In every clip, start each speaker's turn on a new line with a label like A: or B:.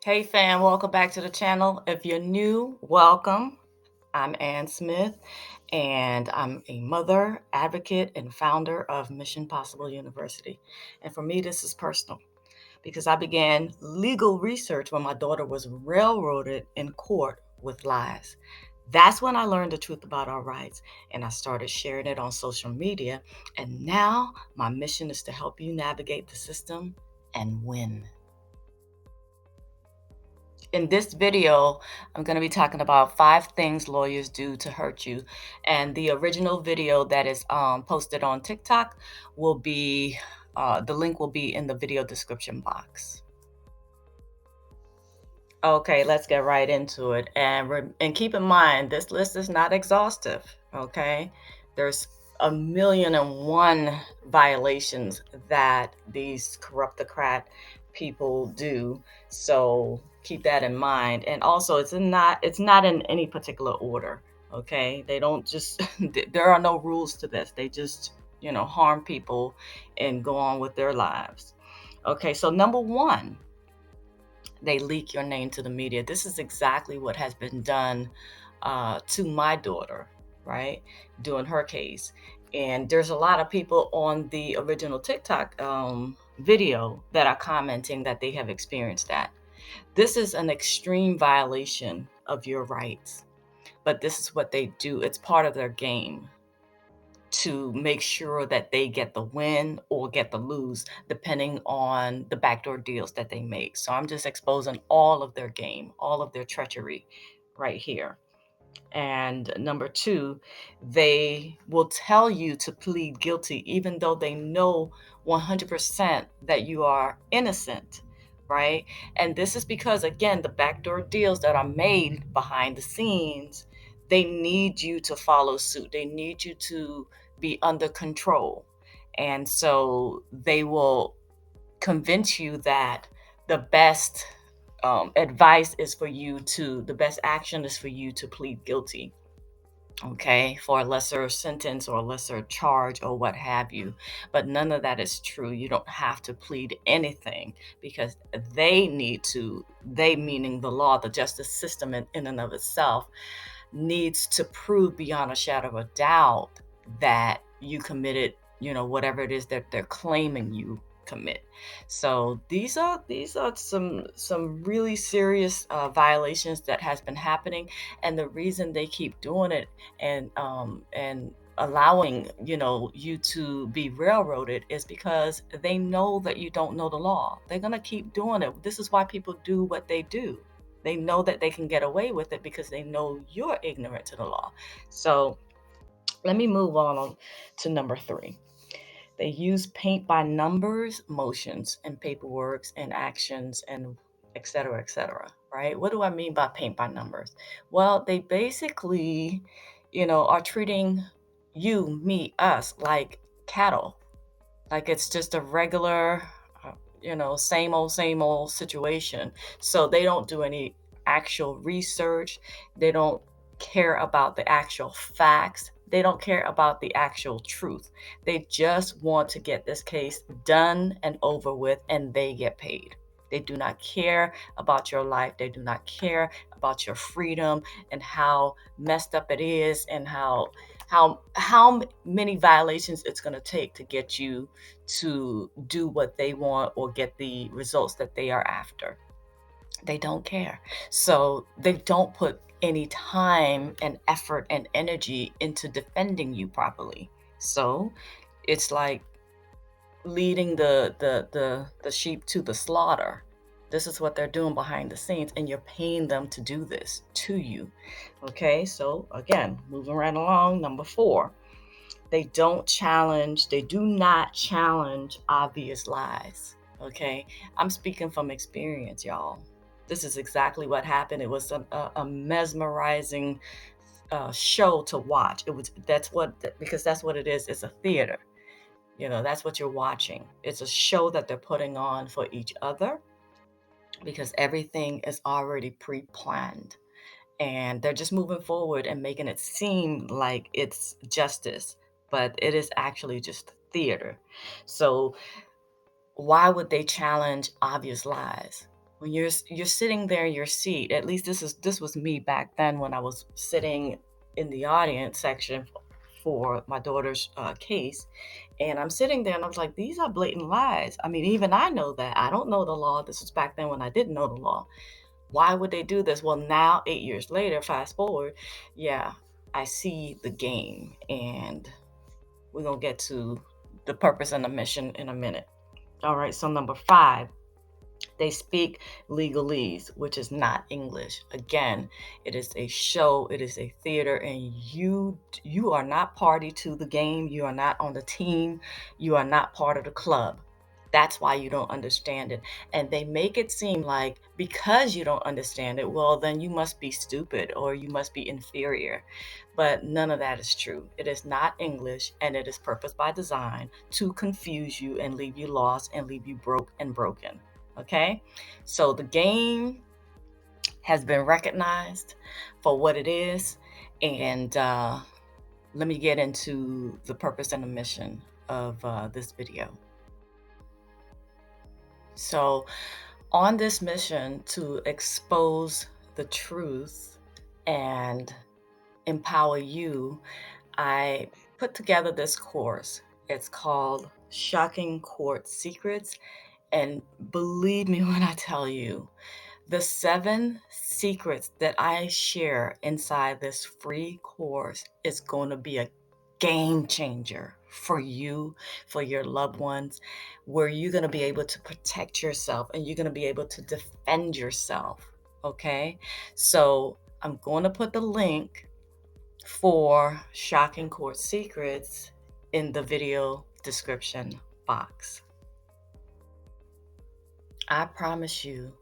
A: Hey fam, welcome back to the channel. If you're new, welcome. I'm Ann Smith, and I'm a mother, advocate, and founder of Mission Possible University. And for me, this is personal because I began legal research when my daughter was railroaded in court with lies. That's when I learned the truth about our rights, and I started sharing it on social media. And now my mission is to help you navigate the system and win. In this video, I'm going to be talking about 5 things lawyers do to hurt you. And the original video that is posted on TikTok will be, the link will be in the video description box. Okay, let's get right into it. And keep in mind, this list is not exhaustive, okay? There's a million and one violations that these corruptocrat people do. So keep that in mind. And also it's not in any particular order, okay? They don't just there are no rules to this. They just, harm people and go on with their lives. Okay, so number 1, they leak your name to the media. This is exactly what has been done to my daughter, right? Doing her case. And there's a lot of people on the original TikTok video that are commenting that they have experienced that. This is an extreme violation of your rights, but this is what they do. It's part of their game to make sure that they get the win or get the lose, depending on the backdoor deals that they make. So I'm just exposing all of their game, all of their treachery right here. And number 2, they will tell you to plead guilty, even though they know 100% that you are innocent, right? And this is because, again, the backdoor deals that are made behind the scenes, they need you to follow suit. They need you to be under control. And so they will convince you that the best the best action is for you to plead guilty, okay, for a lesser sentence or a lesser charge or what have you. But none of that is true. You don't have to plead anything because they meaning the law, the justice system in and of itself, needs to prove beyond a shadow of a doubt that you committed, whatever it is that they're claiming you commit. So these are some really serious violations that has been happening, and the reason they keep doing it and allowing you to be railroaded is because they know that you don't know the law. They're gonna keep doing it. This is why people do what they do. They know that they can get away with it because they know you're ignorant to the law. So let me move on to number 3. They use paint by numbers, motions, and paperworks and actions and et cetera, et cetera. Right? What do I mean by paint by numbers? Well, they basically, are treating you, me, us like cattle. Like it's just a regular, same old situation. So they don't do any actual research. They don't care about the actual facts. They don't care about the actual truth. They just want to get this case done and over with, and they get paid. They do not care about your life. They do not care about your freedom and how messed up it is and how many violations it's going to take to get you to do what they want or get the results that they are after. They don't care. So they don't put any time and effort and energy into defending you properly. So it's like leading the sheep to the slaughter. This is what they're doing behind the scenes, and you're paying them to do this to you. Okay, so again, moving right along, number 4. They do not challenge obvious lies. Okay, I'm speaking from experience, y'all. This is exactly what happened. It was a mesmerizing show to watch. Because that's what it is. It's a theater. That's what you're watching. It's a show that they're putting on for each other because everything is already pre-planned, and they're just moving forward and making it seem like it's justice, but it is actually just theater. So why would they challenge obvious lies? When you're sitting there in your seat, at least this was me back then when I was sitting in the audience section for my daughter's case, and I'm sitting there and I was like, these are blatant lies. I mean, even I know that. I don't know the law. This was back then when I didn't know the law. Why would they do this? Well, now 8 years later, fast forward, yeah, I see the game, and we're gonna get to the purpose and the mission in a minute. All right, so number 5, they speak legalese, which is not English. Again, it is a show, it is a theater, and you are not party to the game. You are not on the team. You are not part of the club. That's why you don't understand it. And they make it seem like because you don't understand it, well, then you must be stupid or you must be inferior. But none of that is true. It is not English, and it is purpose by design to confuse you and leave you lost and leave you broke and broken. Okay? So the game has been recognized for what it is. And let me get into the purpose and the mission of this video. So, on this mission to expose the truth and empower you, I put together this course. It's called Shocking Court Secrets. And believe me when I tell you, the 7 secrets that I share inside this free course is going to be a game changer for you, for your loved ones, where you're going to be able to protect yourself and you're going to be able to defend yourself. Okay. So I'm going to put the link for Shocking Court Secrets in the video description box. I promise you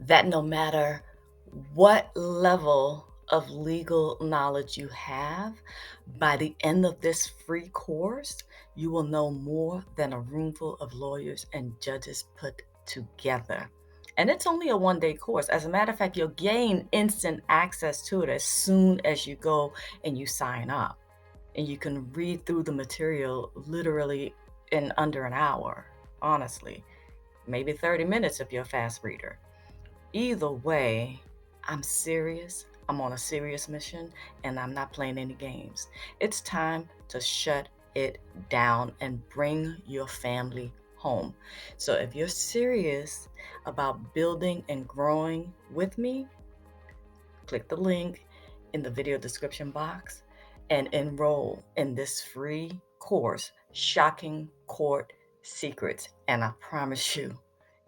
A: that no matter what level of legal knowledge you have, by the end of this free course, you will know more than a roomful of lawyers and judges put together. And it's only a 1-day course. As a matter of fact, you'll gain instant access to it as soon as you go and you sign up. And you can read through the material literally in under an hour, honestly. Maybe 30 minutes if you're a fast reader. Either way, I'm serious. I'm on a serious mission and I'm not playing any games. It's time to shut it down and bring your family home. So if you're serious about building and growing with me, click the link in the video description box and enroll in this free course, Shocking Court Secrets. And I promise you,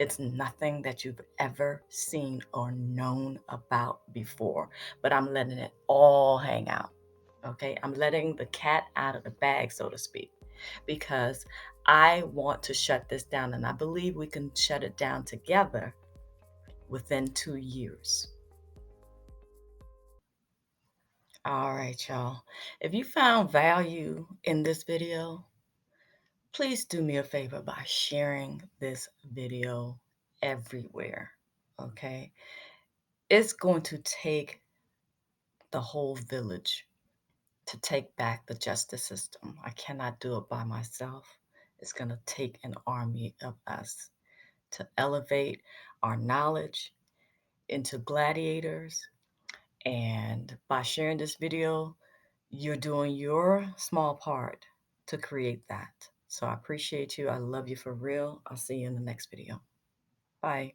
A: it's nothing that you've ever seen or known about before, but I'm letting it all hang out. Okay, I'm letting the cat out of the bag, so to speak, because I want to shut this down, and I believe we can shut it down together within 2 years. All right, y'all. If you found value in this video, please do me a favor by sharing this video everywhere. Okay? It's going to take the whole village to take back the justice system. I cannot do it by myself. It's going to take an army of us to elevate our knowledge into gladiators. And by sharing this video, you're doing your small part to create that. So I appreciate you. I love you for real. I'll see you in the next video. Bye.